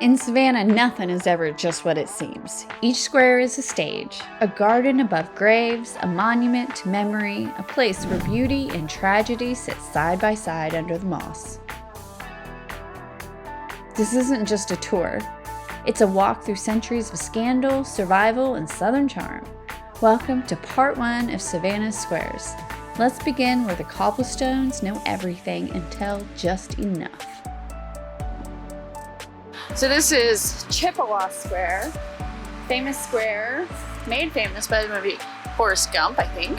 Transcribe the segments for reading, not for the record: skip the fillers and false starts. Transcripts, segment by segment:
In Savannah, nothing is ever just what it seems. Each square is a stage, a garden above graves, a monument to memory, a place where beauty and tragedy sit side by side under the moss. This isn't just a tour. It's a walk through centuries of scandal, survival, and Southern charm. Welcome to part 1 of Savannah's Squares. Let's begin where the cobblestones know everything and tell just enough. So this is Chippewa Square, famous square, made famous by the movie Forrest Gump, I think.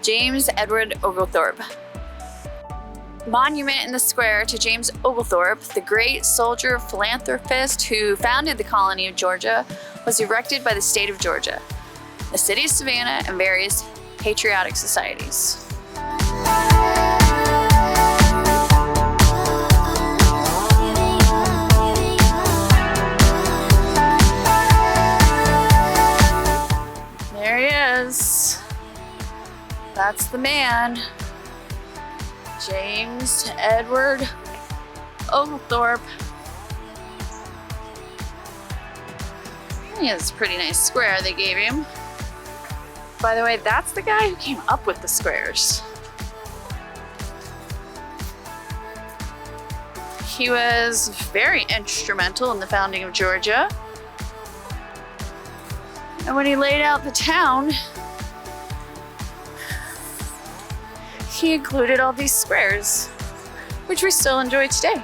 James Edward Oglethorpe. Monument in the square to James Oglethorpe, the great soldier philanthropist who founded the colony of Georgia, was erected by the state of Georgia, the city of Savannah, and various patriotic societies. There he is. That's the man. James Edward Oglethorpe. He has a pretty nice square they gave him. By the way, that's the guy who came up with the squares. He was very instrumental in the founding of Georgia. And when he laid out the town, he included all these squares, which we still enjoy today.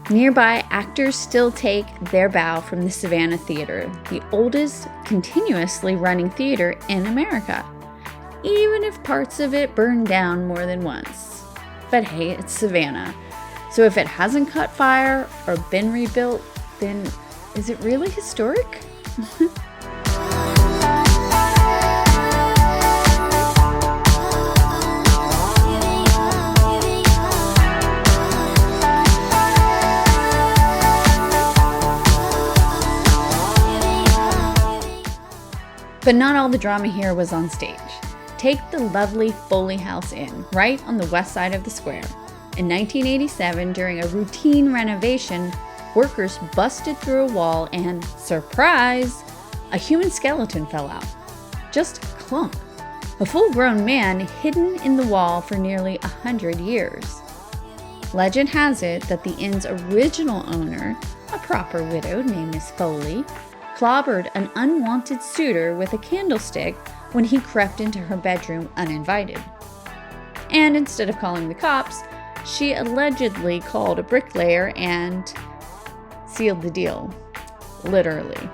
Nearby, actors still take their bow from the Savannah Theater, the oldest continuously running theater in America, even if parts of it burned down more than once. But hey, it's Savannah, so if it hasn't caught fire or been rebuilt, then is it really historic? But not all the drama here was on stage. Take the lovely Foley House Inn, right on the west side of the square. In 1987, during a routine renovation, workers busted through a wall and, surprise, a human skeleton fell out. Just clunk. A full-grown man hidden in the wall for nearly 100 years. Legend has it that the inn's original owner, a proper widow named Miss Foley, clobbered an unwanted suitor with a candlestick when he crept into her bedroom uninvited. And instead of calling the cops, she allegedly called a bricklayer and sealed the deal. Literally.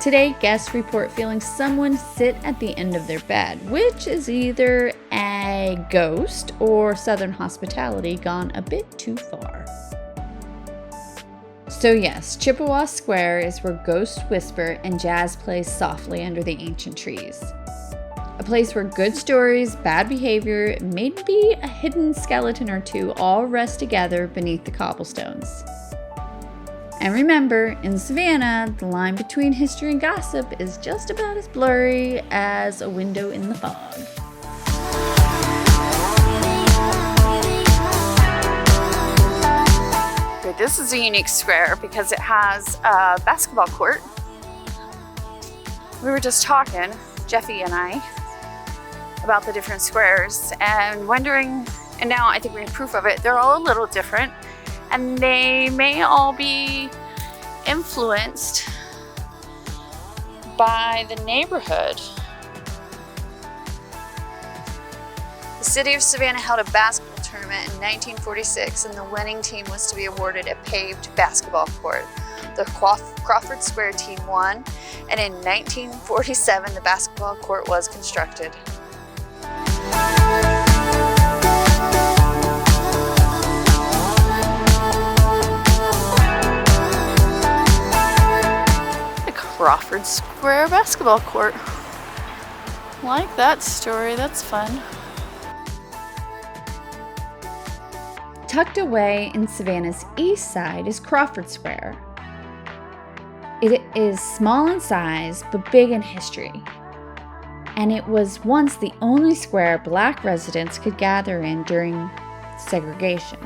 Today, guests report feeling someone sit at the end of their bed, which is either a ghost or Southern hospitality gone a bit too far. So yes, Chippewa Square is where ghosts whisper and jazz plays softly under the ancient trees. A place where good stories, bad behavior, maybe a hidden skeleton or two all rest together beneath the cobblestones. And remember, in Savannah, the line between history and gossip is just about as blurry as a window in the fog. This is a unique square because it has a basketball court. We were just talking, Jeffy and I, about the different squares and wondering, and now I think we have proof of it, they're all a little different and they may all be influenced by the neighborhood. The city of Savannah held a basketball tournament in 1946 and the winning team was to be awarded a paved basketball court. The Crawford Square team won, and in 1947 the basketball court was constructed. Crawford Square basketball court. Like that story, that's fun. Tucked away in Savannah's east side is Crawford Square. It is small in size, but big in history. And it was once the only square Black residents could gather in during segregation.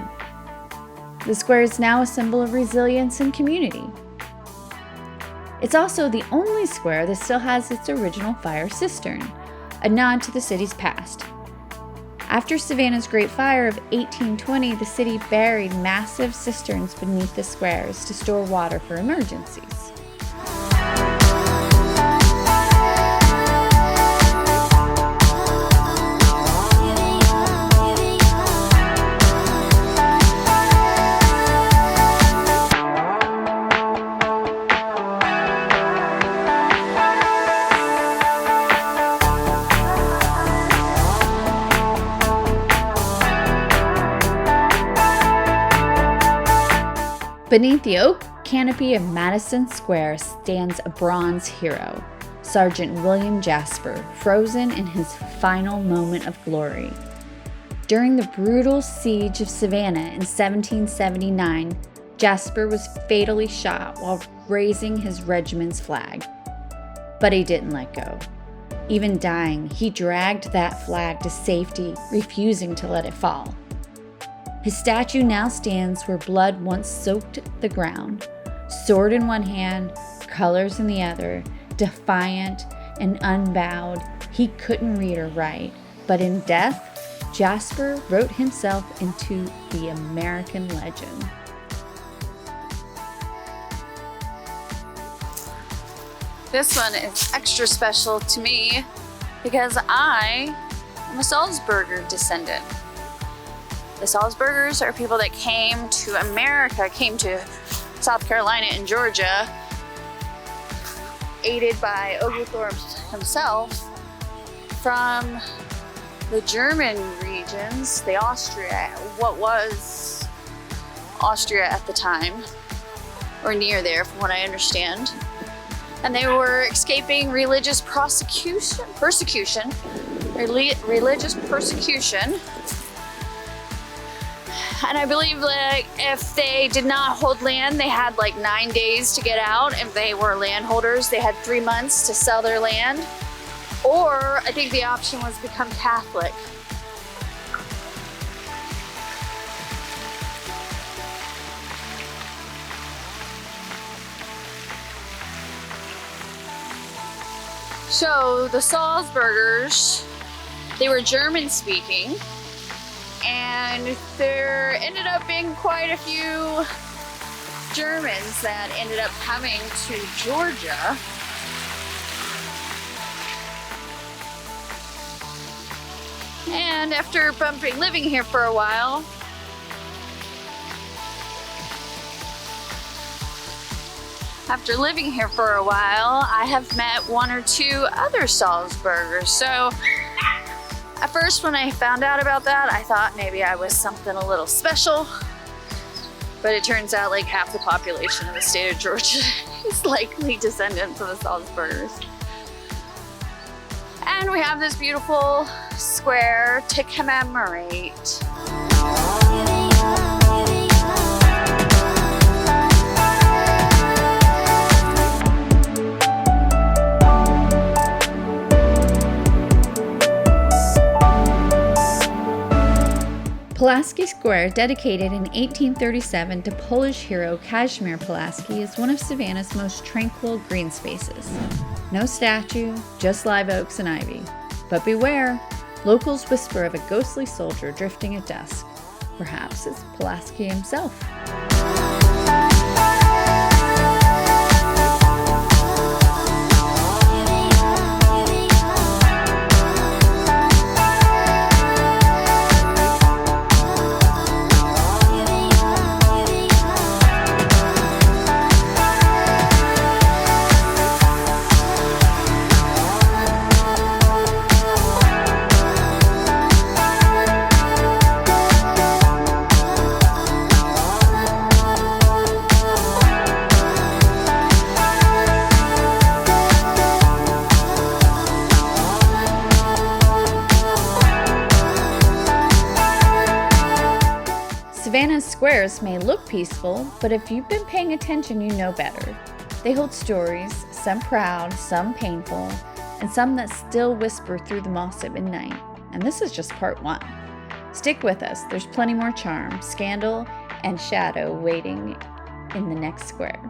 The square is now a symbol of resilience and community. It's also the only square that still has its original fire cistern, a nod to the city's past. After Savannah's Great Fire of 1820, the city buried massive cisterns beneath the squares to store water for emergencies. Beneath the oak canopy of Madison Square stands a bronze hero, Sergeant William Jasper, frozen in his final moment of glory. During the brutal siege of Savannah in 1779, Jasper was fatally shot while raising his regiment's flag. But he didn't let go. Even dying, he dragged that flag to safety, refusing to let it fall. His statue now stands where blood once soaked the ground, sword in one hand, colors in the other, defiant and unbowed. He couldn't read or write, but in death, Jasper wrote himself into the American legend. This one is extra special to me because I am a Salzburger descendant. The Salzburgers are people that came to America, came to South Carolina and Georgia, aided by Oglethorpe himself, from the German regions, the Austria, what was Austria at the time, or near there from what I understand. And they were escaping religious religious persecution. And I believe that if they did not hold land, they had like 9 days to get out. If they were landholders, they had 3 months to sell their land. Or I think the option was become Catholic. So the Salzburgers, they were German speaking. And there ended up being quite a few Germans that ended up coming to Georgia. And after living here for a while, I have met one or two other Salzburgers. So at first, when I found out about that, I thought maybe I was something a little special. But it turns out like half the population of the state of Georgia is likely descendants of the Salzburgers. And we have this beautiful square to commemorate. Pulaski Square, dedicated in 1837 to Polish hero Kazimierz Pulaski, is one of Savannah's most tranquil green spaces. No statue, just live oaks and ivy. But beware, locals whisper of a ghostly soldier drifting at dusk. Perhaps it's Pulaski himself. Savannah's squares may look peaceful, but if you've been paying attention, you know better. They hold stories, some proud, some painful, and some that still whisper through the moss at midnight. And this is just part 1. Stick with us, there's plenty more charm, scandal, and shadow waiting in the next square.